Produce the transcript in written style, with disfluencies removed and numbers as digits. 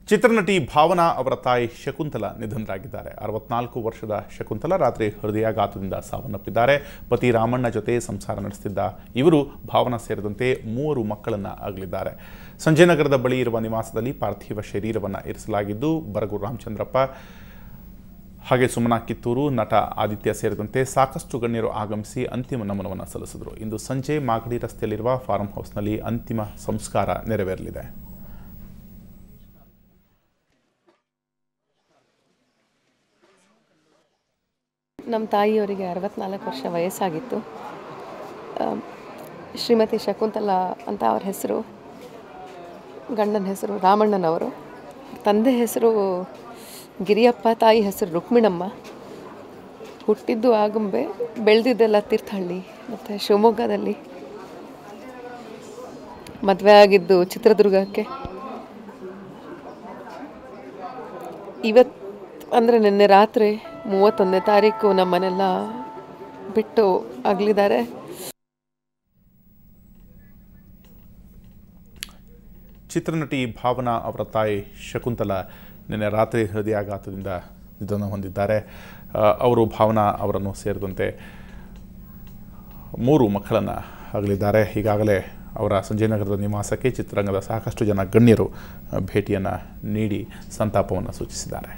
ಚಿತ್ರನಟಿ ಭಾವನಾ ಅವರ ತಾಯಿ ಶಕುಂತಲಾ ನಿಧನರಾಗಿದ್ದಾರೆ. 64 ವರ್ಷದ ಶಕುಂತಲಾ ರಾತ್ರಿ ಹೃದಯಾಘಾತದಿಂದ ಸಾವನ್ನಪ್ಪಿದ್ದಾರೆ. ಪತಿ ರಾಮಣ್ಣ ಜೊತೆ ಸಂಸಾರ ನಡೆಸುತ್ತಿದ್ದ ಇವರು ಭಾವನಾ ಸೇರಿದಂತೆ 3 ಮಕ್ಕಳನ್ನು ಅಗಲಿದ್ದಾರೆ. ಸಂಜಯನಗರದ ಬಳಿ ಇರುವ ನಿವಾಸದಲ್ಲಿ ಪಾರ್ಥಿವ ಶರೀರವನ್ನು ಇರಿಸಲಾಗಿದ್ದು ಬರಗೂರು ರಾಮಚಂದ್ರಪ್ಪ ಹಾಗೆ ಸುಮನಾ ಕಿತ್ತೂರು, ನಟ ಆದಿತ್ಯ ಸೇರಿದಂತೆ ಸಾಕಷ್ಟು ಗಣ್ಯರು ಆಗಮಿಸಿ ಅಂತಿಮ ನಮನವನ್ನು ಸಲ್ಲಿಸಿದರು. ಇಂದು ಸಂಜೆ ಮಾಗಡಿ ರಸ್ತೆಯಲ್ಲಿರುವ ಫಾರ್ಮ್ ಹೌಸ್ನಲ್ಲಿ ಅಂತಿಮ ಸಂಸ್ಕಾರ ನೆರವೇರಲಿದೆ. ನಮ್ಮ ತಾಯಿಯವರಿಗೆ 64 ವರ್ಷ ವಯಸ್ಸಾಗಿತ್ತು. ಶ್ರೀಮತಿ ಶಕುಂತಲಾ ಅಂತ ಅವ್ರ ಹೆಸರು. ಗಂಡನ ಹೆಸರು ರಾಮಣ್ಣನವರು. ತಂದೆ ಹೆಸರು ಗಿರಿಯಪ್ಪ, ತಾಯಿ ಹೆಸರು ರುಕ್ಮಿಣಮ್ಮ. ಹುಟ್ಟಿದ್ದು ಆಗುಂಬೆ, ಬೆಳೆದಿದ್ದೆಲ್ಲ ತೀರ್ಥಹಳ್ಳಿ ಮತ್ತು ಶಿವಮೊಗ್ಗದಲ್ಲಿ. ಮದುವೆ ಆಗಿದ್ದು ಚಿತ್ರದುರ್ಗಕ್ಕೆ. ಇವತ್ತು ಅಂದರೆ ನಿನ್ನೆ ರಾತ್ರಿ 31ನೇ ತಾರೀಕು ನಮ್ಮನ್ನೆಲ್ಲ ಬಿಟ್ಟು ಅಗಲಿದ್ದಾರೆ. ಚಿತ್ರನಟಿ ಭಾವನಾ ಅವರ ತಾಯಿ ಶಕುಂತಲಾ ನಿನ್ನೆ ರಾತ್ರಿ ಹೃದಯಾಘಾತದಿಂದ ನಿಧನ ಹೊಂದಿದ್ದಾರೆ. ಅವರು ಭಾವನಾ ಅವರನ್ನು ಸೇರಿದಂತೆ 3 ಮಕ್ಕಳನ್ನು ಅಗಲಿದ್ದಾರೆ. ಈಗಾಗಲೇ ಅವರ ಸಂಜಯನಗರದ ನಿವಾಸಕ್ಕೆ ಚಿತ್ರರಂಗದ ಸಾಕಷ್ಟು ಜನ ಗಣ್ಯರು ಭೇಟಿಯನ್ನು ನೀಡಿ ಸಂತಾಪವನ್ನು ಸೂಚಿಸಿದ್ದಾರೆ.